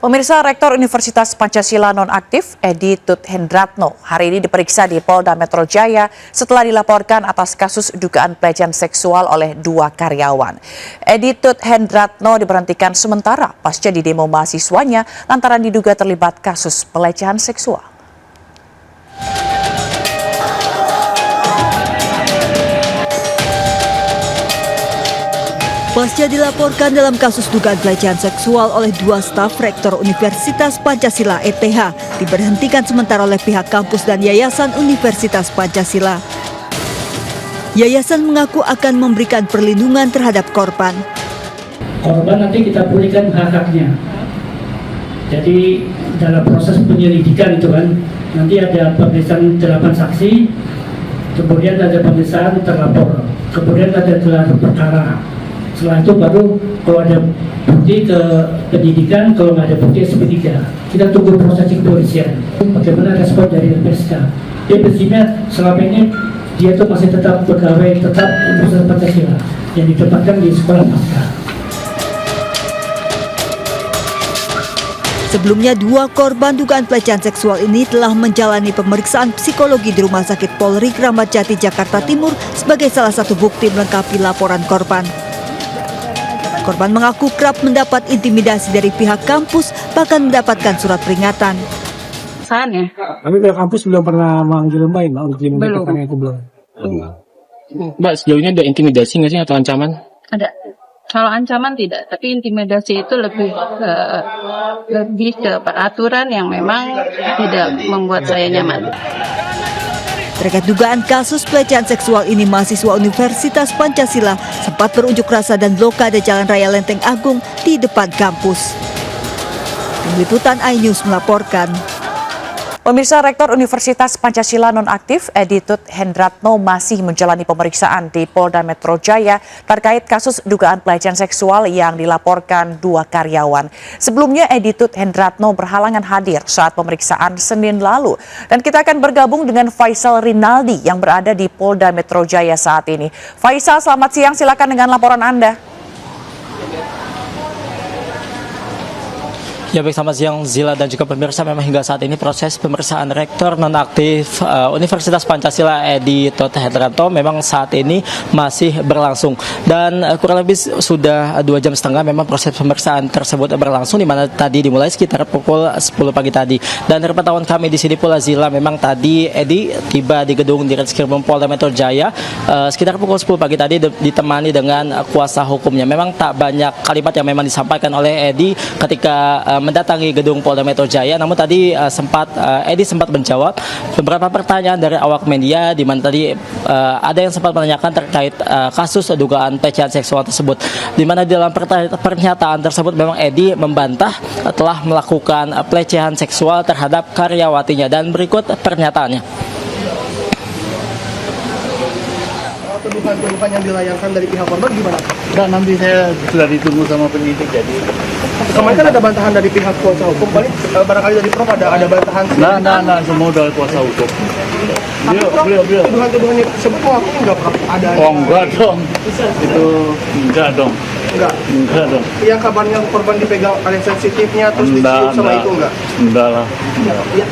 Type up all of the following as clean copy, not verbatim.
Pemirsa, Rektor Universitas Pancasila nonaktif Edi Tut Hendratno hari ini diperiksa di Polda Metro Jaya setelah dilaporkan atas kasus dugaan pelecehan seksual oleh 2 karyawan. Edi Tut Hendratno diberhentikan sementara pasca di demo mahasiswanya lantaran diduga terlibat kasus pelecehan seksual. Pasca dilaporkan dalam kasus dugaan pelecehan seksual oleh 2 staf Rektor Universitas Pancasila (ETH) diberhentikan sementara oleh pihak kampus dan Yayasan Universitas Pancasila. Yayasan mengaku akan memberikan perlindungan terhadap korban. Korban nanti kita pulihkan hak-haknya. Jadi dalam proses penyelidikan itu kan nanti ada pemeriksaan 8 saksi, kemudian ada pemeriksaan terlapor, kemudian ada gelar perkara. Setelah itu baru kalau ada bukti ke penyidikan, kalau nggak ada bukti SP3. Kita tunggu proses kepolisian. Bagaimana respon dari LPSK? Dia prinsipnya selama ini dia tuh masih tetap pegawai tetap Universitas Pancasila yang ditempatkan di sekolah pasca. Sebelumnya 2 korban dugaan pelecehan seksual ini telah menjalani pemeriksaan psikologi di Rumah Sakit Polri Kramat Jati, Jakarta Timur sebagai salah satu bukti melengkapi laporan korban. Korban mengaku kerap mendapat intimidasi dari pihak kampus, bahkan mendapatkan surat peringatan. Saatnya. Tapi pihak kampus belum pernah manggil Mbak untuk dimintakan itu belum. Mbak, sejauh ini ada intimidasi nggak sih atau ancaman? Ada. Kalau ancaman tidak, tapi intimidasi itu lebih ke peraturan yang memang tidak membuat saya nyaman. Terkait dugaan kasus pelecehan seksual ini, mahasiswa Universitas Pancasila sempat berunjuk rasa dan blokade Jalan Raya Lenteng Agung di depan kampus. Tim Liputan iNews melaporkan. Pemirsa, Rektor Universitas Pancasila nonaktif Edi Tut Hendratno masih menjalani pemeriksaan di Polda Metro Jaya terkait kasus dugaan pelecehan seksual yang dilaporkan 2 karyawan. Sebelumnya Edi Tut Hendratno berhalangan hadir saat pemeriksaan Senin lalu. Dan kita akan bergabung dengan Faisal Rinaldi yang berada di Polda Metro Jaya saat ini. Faisal, selamat siang, silakan dengan laporan Anda. Ya, baik, selamat siang Zila dan juga pemirsa. Memang hingga saat ini proses pemeriksaan Rektor nonaktif Universitas Pancasila Edi Tut Hendratno memang saat ini masih berlangsung. Dan kurang lebih sudah 2,5 jam memang proses pemeriksaan tersebut berlangsung, di mana tadi dimulai sekitar pukul 10 pagi tadi. Dan dari pantauan kami di sini pula Zila, memang tadi Edi tiba di gedung Ditreskrimum Polda Metro Jaya sekitar pukul 10 pagi tadi ditemani dengan kuasa hukumnya. Memang tak banyak kalimat yang memang disampaikan oleh Edi ketika mendatangi gedung Polda Metro Jaya, namun tadi Edi sempat menjawab beberapa pertanyaan dari awak media, di mana tadi ada yang sempat menanyakan terkait kasus dugaan pelecehan seksual tersebut, di mana dalam pernyataan tersebut memang Edi membantah telah melakukan pelecehan seksual terhadap karyawatinya, dan berikut pernyataannya. Tuduhan-tuduhan yang dilayangkan dari pihak korban gimana? Enggak, nanti saya sudah ditunggu sama penyidik, jadi Kemarin kan ada bantahan dari pihak kuasa hukum, paling barangkali dari Prof ada bantahan. Nah, semua dari kuasa hukum. Beliau. Tuduhan-tuduhan tersebut aku nggak ada. Oh, enggak dong. Itu enggak dong. Enggak dong. Yang kabarnya korban dipegang ada sensitifnya terus dicium sama itu enggak? Enggak lah. Ya.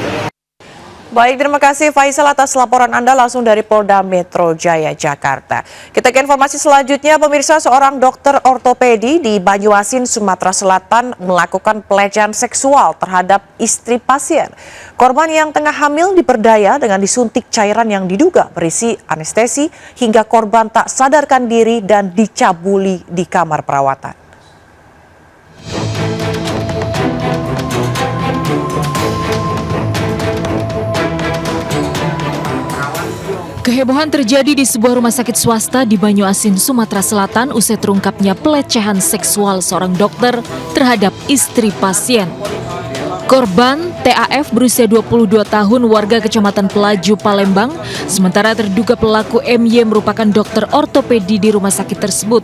Baik, terima kasih Faisal atas laporan Anda langsung dari Polda Metro Jaya, Jakarta. Kita ke informasi selanjutnya, pemirsa. Seorang dokter ortopedi di Banyuasin, Sumatera Selatan melakukan pelecehan seksual terhadap istri pasien. Korban yang tengah hamil diperdaya dengan disuntik cairan yang diduga berisi anestesi hingga korban tak sadarkan diri dan dicabuli di kamar perawatan. Kehebohan terjadi di sebuah rumah sakit swasta di Banyuasin, Sumatera Selatan usai terungkapnya pelecehan seksual seorang dokter terhadap istri pasien. Korban TAF berusia 22 tahun warga Kecamatan Pelaju, Palembang, sementara terduga pelaku MY merupakan dokter ortopedi di rumah sakit tersebut.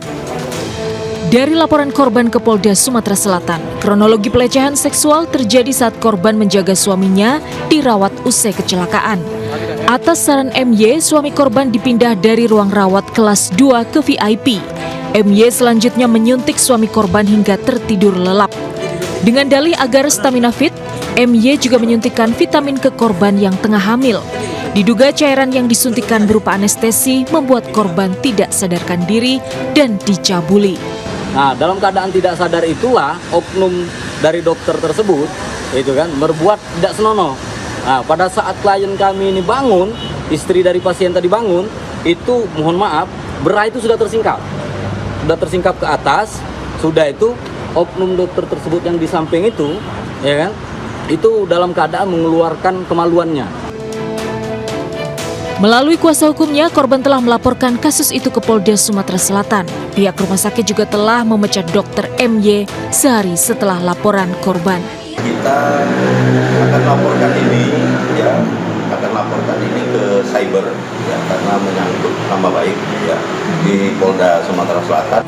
Dari laporan korban ke Polda Sumatera Selatan, kronologi pelecehan seksual terjadi saat korban menjaga suaminya dirawat usai kecelakaan. Atas saran MY, suami korban dipindah dari ruang rawat kelas 2 ke VIP. MY selanjutnya menyuntik suami korban hingga tertidur lelap. Dengan dalih agar stamina fit, MY juga menyuntikkan vitamin ke korban yang tengah hamil. Diduga cairan yang disuntikan berupa anestesi membuat korban tidak sadarkan diri dan dicabuli. Nah, dalam keadaan tidak sadar itulah oknum dari dokter tersebut itu kan berbuat tidak senonoh. Nah, pada saat klien kami ini bangun, istri dari pasien tadi bangun, itu mohon maaf, bra itu sudah tersingkap ke atas, sudah itu oknum dokter tersebut yang di samping itu, ya kan, itu dalam keadaan mengeluarkan kemaluannya. Melalui kuasa hukumnya, korban telah melaporkan kasus itu ke Polda Sumatera Selatan. Pihak rumah sakit juga telah memecat dokter MY sehari setelah laporan korban. Kita akan laporkan ini ke cyber ya, karena menyangkut nama baik ya di Polda Sumatera Selatan.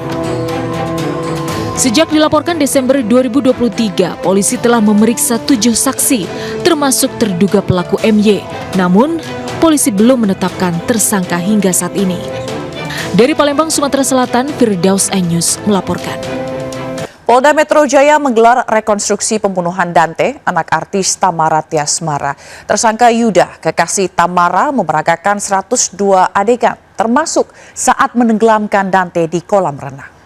Sejak dilaporkan Desember 2023, polisi telah memeriksa 7 saksi, termasuk terduga pelaku MY. Namun, polisi belum menetapkan tersangka hingga saat ini. Dari Palembang, Sumatera Selatan, Firdaus Ainus melaporkan. Polda Metro Jaya menggelar rekonstruksi pembunuhan Dante, anak artis Tamara Tiasmara. Tersangka Yuda, kekasih Tamara, memeragakan 102 adegan, termasuk saat menenggelamkan Dante di kolam renang.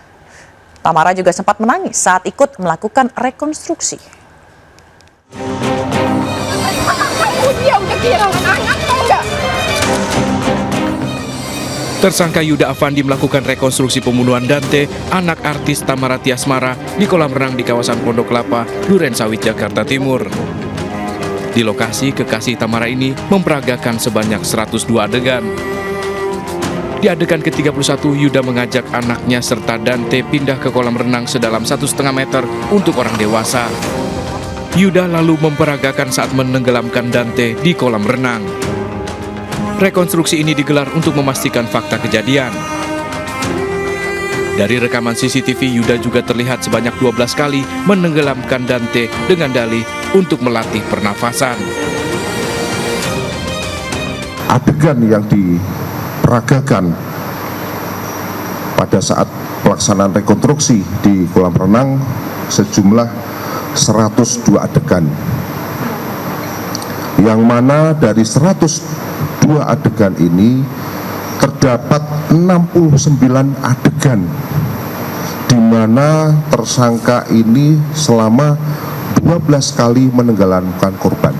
Tamara juga sempat menangis saat ikut melakukan rekonstruksi. Tersangka Yuda Afandi melakukan rekonstruksi pembunuhan Dante, anak artis Tamara Tiasmara, di kolam renang di kawasan Pondok Kelapa, Durensawit, Jakarta Timur. Di lokasi, kekasih Tamara ini memperagakan sebanyak 102 adegan. Di adegan ke-31, Yuda mengajak anaknya serta Dante pindah ke kolam renang sedalam 1,5 meter untuk orang dewasa. Yuda lalu memperagakan saat menenggelamkan Dante di kolam renang. Rekonstruksi ini digelar untuk memastikan fakta kejadian. Dari rekaman CCTV, Yuda juga terlihat sebanyak 12 kali menenggelamkan Dante dengan dalih untuk melatih pernafasan. Adegan yang diperagakan pada saat pelaksanaan rekonstruksi di kolam renang sejumlah 102 adegan, yang mana dari 102 adegan ini terdapat 69 adegan di mana tersangka ini selama 12 kali menenggelamkan korban.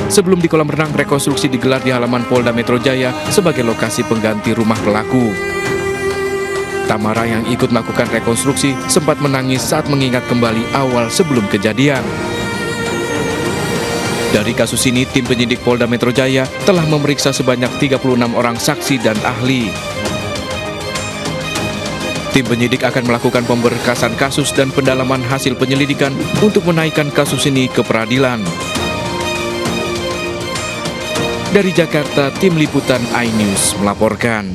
Sebelum di kolam renang, rekonstruksi digelar di halaman Polda Metro Jaya sebagai lokasi pengganti rumah pelaku. Tamara yang ikut melakukan rekonstruksi sempat menangis saat mengingat kembali awal sebelum kejadian. Dari kasus ini, tim penyidik Polda Metro Jaya telah memeriksa sebanyak 36 orang saksi dan ahli. Tim penyidik akan melakukan pemberkasan kasus dan pendalaman hasil penyelidikan untuk menaikkan kasus ini ke peradilan. Dari Jakarta, tim liputan iNews melaporkan.